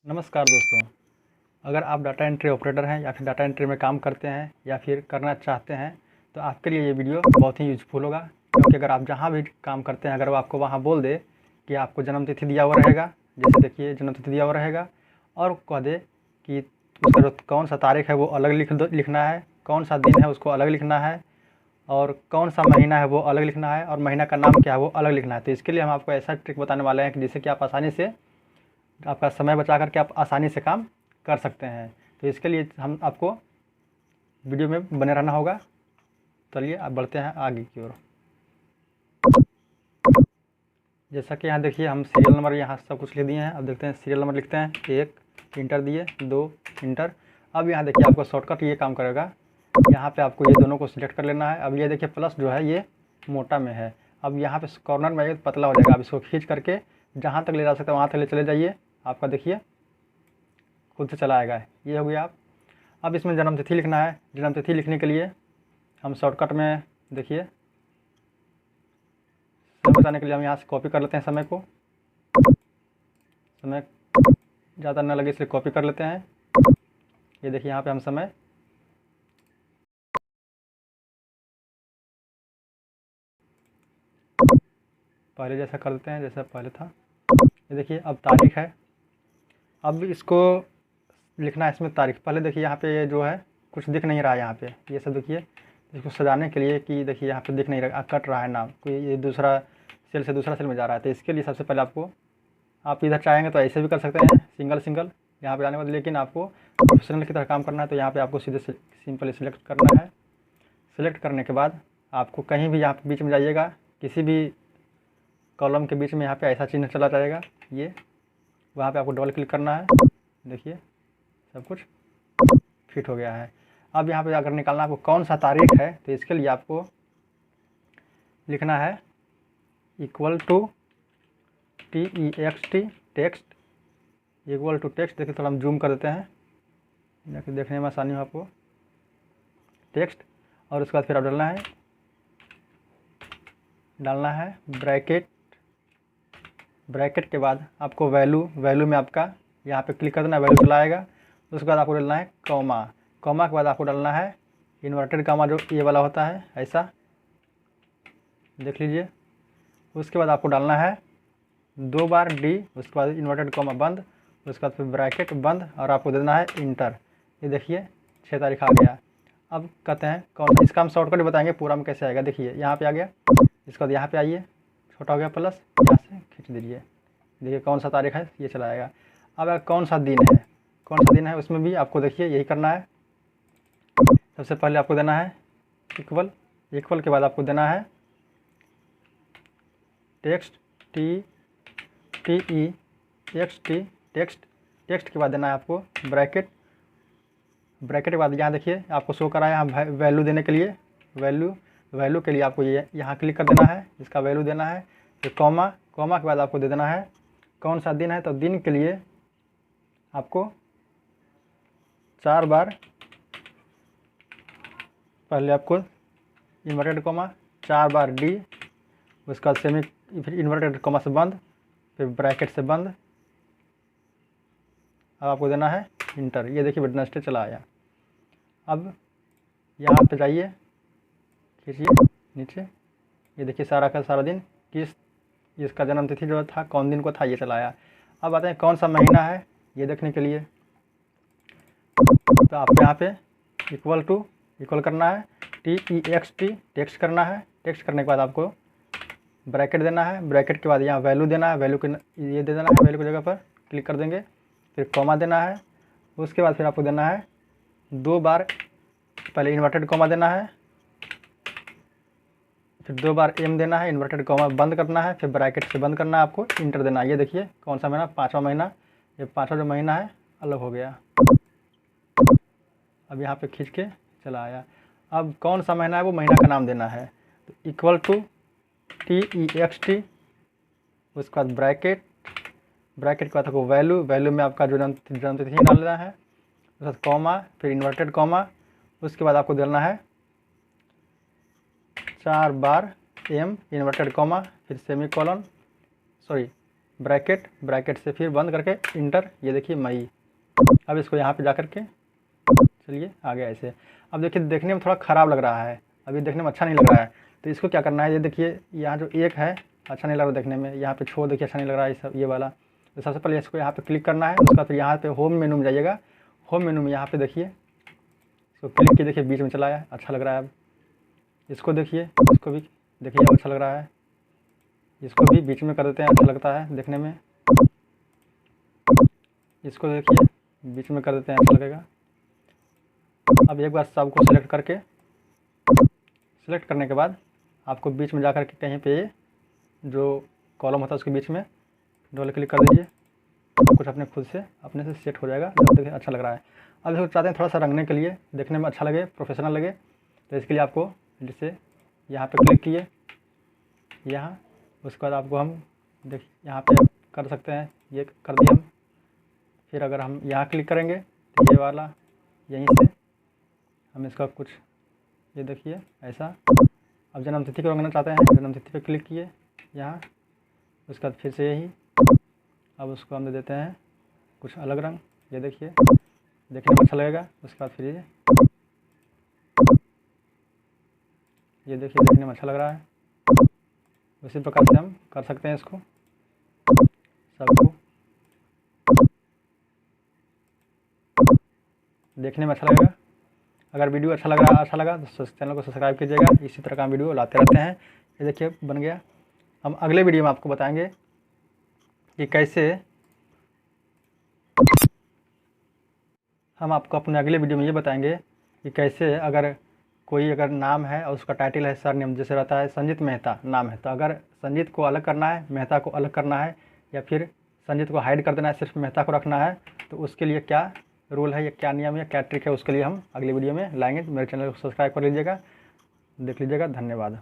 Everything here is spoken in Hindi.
नमस्कार दोस्तों। अगर आप डाटा एंट्री ऑपरेटर हैं या फिर डाटा एंट्री में काम करते हैं या फिर करना चाहते हैं तो आपके लिए ये वीडियो बहुत ही यूज़फुल होगा, क्योंकि अगर आप जहाँ भी काम करते हैं अगर वो आपको वहाँ बोल दे कि आपको जन्म तिथि दिया हुआ रहेगा, जैसे देखिए जन्म तिथि दिया हुआ रहेगा, और कह दे कि उसका जो कौन सा तारीख है वो अलग लिखना है, कौन सा दिन है उसको अलग लिखना है, और कौन सा महीना है वो अलग लिखना है, और महीना का नाम क्या है वो अलग लिखना है। तो इसके लिए हम आपको ऐसा ट्रिक बताने वाले हैं कि जिससे कि आप आसानी से आपका समय बचा करके आप आसानी से काम कर सकते हैं। तो इसके लिए हम आपको वीडियो में बने रहना होगा। चलिए आप बढ़ते हैं आगे की ओर। जैसा कि यहाँ देखिए हम सीरियल नंबर यहाँ सब कुछ लिख दिए हैं। अब देखते हैं सीरियल नंबर लिखते हैं। 1 इंटर दिए, 2 इंटर। अब यहाँ देखिए आपको शॉर्टकट ये काम करेगा, यहाँ पे आपको ये दोनों को सिलेक्ट कर लेना है। अब ये देखिए प्लस जो है ये मोटा में है, अब यहाँ पे कॉर्नर में ये पतला हो जाएगा। अब इसको खींच करके जहाँ तक ले जा सकते हैं वहाँ तक ले चले जाइए, आपका देखिए खुद से चला आएगा। ये हो गया। आप अब इसमें जन्म तिथि लिखना है। जन्म तिथि लिखने के लिए हम शॉर्टकट में देखिए समय बचाने के लिए हम यहाँ से कॉपी कर लेते हैं समय को। समय ज़्यादा न लगे इसलिए कॉपी कर लेते हैं। ये देखिए यहाँ पे हम समय पहले जैसा कर देते हैं जैसा पहले था। ये देखिए अब तारीख है। अब इसको लिखना है इसमें तारीख। पहले देखिए यहाँ पे ये जो है कुछ दिख नहीं रहा है यहाँ पे, ये सब देखिए इसको सजाने के लिए कि देखिए यहाँ पे दिख नहीं रहा, कट रहा है नाम, कोई ये दूसरा सेल से दूसरा सेल में जा रहा है। तो इसके लिए सबसे पहले आपको, आप इधर चाहेंगे तो ऐसे भी कर सकते हैं सिंगल यहाँ पे आने के बाद, लेकिन आपको प्रोफेशनल की तरह काम करना है तो यहाँ पे आपको सीधे सिंपल सिलेक्ट करना है। सिलेक्ट करने के बाद आपको कहीं भी यहाँ पे बीच में जाइएगा, किसी भी कॉलम के बीच में यहाँ पे ऐसा चिन्ह चला जाएगा, ये वहाँ पे आपको डबल क्लिक करना है। देखिए सब कुछ फिट हो गया है। अब यहाँ पे अगर निकालना आपको कौन सा तारीख है तो इसके लिए आपको लिखना है equal to TEXT text, equal to text. देखिए थोड़ा हम जूम कर देते हैं ताकि देखने में आसानी हो आपको। टेक्स्ट, और उसके बाद फिर आप डालना है ब्रैकेट। ब्रैकेट के बाद आपको वैल्यू में आपका यहाँ पे क्लिक कर देना है, वैल्यू चला आएगा। उसके बाद आपको डालना है कॉमा। कॉमा के बाद आपको डालना है इन्वर्टेड कॉमा, जो ये वाला होता है ऐसा, देख लीजिए। उसके बाद आपको डालना है 2 बार D, उसके बाद इन्वर्टेड कॉमा बंद, उसके बाद फिर ब्रैकेट बंद, और आपको देना है इंटर। ये देखिए 6 तारीख आ गया। अब कहते हैं कौन सा, इसका हम शॉर्टकट बताएंगे पूरा में कैसे आएगा। देखिए यहाँ पे आ गया, इसके बाद यहाँ पे आइए, छोटा हो गया प्लस, यहाँ से खींच दीजिए। देखिए कौन सा तारीख है ये चला आएगा। अब कौन सा दिन है उसमें भी आपको देखिए यही करना है। सबसे पहले आपको देना है इक्वल के बाद आपको देना है टेक्स्ट TEXT टेक्स्ट के बाद देना है आपको ब्रैकेट के बाद यहाँ देखिए आपको शो करा है यहाँ वैल्यू देने के लिए। वैल्यू के लिए आपको ये यहाँ क्लिक कर देना है, इसका वैल्यू देना है। फिर कॉमा के बाद आपको दे देना है कौन सा दिन है, तो दिन के लिए आपको 4 बार पहले आपको इन्वर्टेड कॉमा, 4 बार D, उसका सेमी, फिर इन्वर्टेड कॉमा से बंद, फिर ब्रैकेट से बंद। अब आपको देना है इंटर। ये देखिए वेडनेसडे चला आया। अब यहाँ पे जाइए, खींचिए नीचे, ये देखिए सारा का सारा दिन किस, इसका जन्म तिथि जो था कौन दिन को था ये चला आया। अब आते हैं कौन सा महीना है ये देखने के लिए, तो आप यहाँ पे इक्वल करना है TEXT टेक्स्ट करना है। टेक्स्ट करने के बाद आपको ब्रैकेट देना है। ब्रैकेट के बाद यहाँ वैल्यू देना है, वैल्यू के ये दे देना है, वैल्यू की जगह पर क्लिक कर देंगे। फिर कॉमा देना है। उसके बाद फिर आपको देना है 2 बार पहले इन्वर्टेड कॉमा देना है, फिर 2 बार M देना है, इन्वर्टेड कॉमा बंद करना है, फिर ब्रैकेट से बंद करना है, आपको इंटर देना है। ये देखिए कौन सा महीना, 5वां महीना, ये 5वां जो महीना है अलग हो गया। अब यहाँ पे खींच के चला आया। अब कौन सा महीना है वो महीना का नाम देना है, तो इक्वल टू TEXT, उसके बाद ब्रैकेट के बाद आपको वैल्यू में आपका जो जन्म तिथि डालना है, उसके बाद कॉमा, फिर इन्वर्टेड कॉमा, उसके बाद आपको देना है 4 बार M इन्वर्टेड कॉमा, फिर सेमी कॉलन, ब्रैकेट, ब्रैकेट से फिर बंद करके इंटर, ये देखिए मई। अब इसको यहाँ पे जा कर के चलिए आगे ऐसे। अब देखिए देखने में थोड़ा ख़राब लग रहा है, अभी देखने में अच्छा नहीं लग रहा है, तो इसको क्या करना है, ये देखिए यहाँ जो एक है अच्छा नहीं लग रहा देखने में, यहाँ पे छोड़ देखिए अच्छा नहीं लग रहा है सब ये वाला। तो सबसे पहले इसको यहाँ पे क्लिक करना है, उसके बाद फिर यहाँ पे होम मेनू में जाइएगा। होम मेनू में यहाँ पे देखिए इसको क्लिक किए, देखिए बीच में चला है, अच्छा लग रहा है। अब इसको देखिए, इसको भी देखिए अब अच्छा लग रहा है, इसको भी बीच में कर देते हैं, अच्छा लगता है देखने में। इसको देखिए बीच में कर देते हैं, अच्छा लगेगा। अब एक बार सबको सिलेक्ट करके, सिलेक्ट करने के बाद आपको बीच में जा कर के कहीं पे जो कॉलम होता है उसके बीच में डबल क्लिक कर दीजिए, सब कुछ अपने खुद से अपने से सेट हो जाएगा जब देखिए अच्छा लग रहा है। अब इसको चाहते हैं थोड़ा सा रंगने के लिए, देखने में अच्छा लगे, प्रोफेशनल लगे, तो इसके लिए आपको जैसे यहाँ पे क्लिक किए यहाँ, उसके बाद आपको हम देखिए यहाँ पे कर सकते हैं, ये कर दिया हम। फिर अगर हम यहाँ क्लिक करेंगे तो ये वाला यहीं से हम इसका कुछ ये देखिए ऐसा। अब जन्मतिथि को रंगना चाहते हैं, जन्मतिथि पे क्लिक किए यहाँ, उसके बाद फिर से यही, अब उसको हम दे देते हैं कुछ अलग रंग, ये देखिए देखने में अच्छा लगेगा। उसके बाद फिर ये देखिए देखने में अच्छा लग रहा है। उसी प्रकार से हम कर सकते हैं इसको सबको, देखने में अच्छा लगेगा। अगर वीडियो अच्छा लगा तो चैनल को सब्सक्राइब कीजिएगा, इसी तरह का वीडियो लाते रहते हैं। ये देखिए बन गया। हम अगले वीडियो में आपको बताएंगे कि कैसे, हम आपको अपने अगले वीडियो में ये बताएंगे कि कैसे अगर कोई अगर नाम है और उसका टाइटल है सरनेम, जैसे रहता है संजीत मेहता नाम है, तो अगर संजीत को अलग करना है, मेहता को अलग करना है, या फिर संजीत को हाइड कर देना है, सिर्फ मेहता को रखना है, तो उसके लिए क्या रूल है या क्या नियम है क्या ट्रिक है, उसके लिए हम अगली वीडियो में लाएंगे। मेरे चैनल को सब्सक्राइब कर लीजिएगा, देख लीजिएगा। धन्यवाद।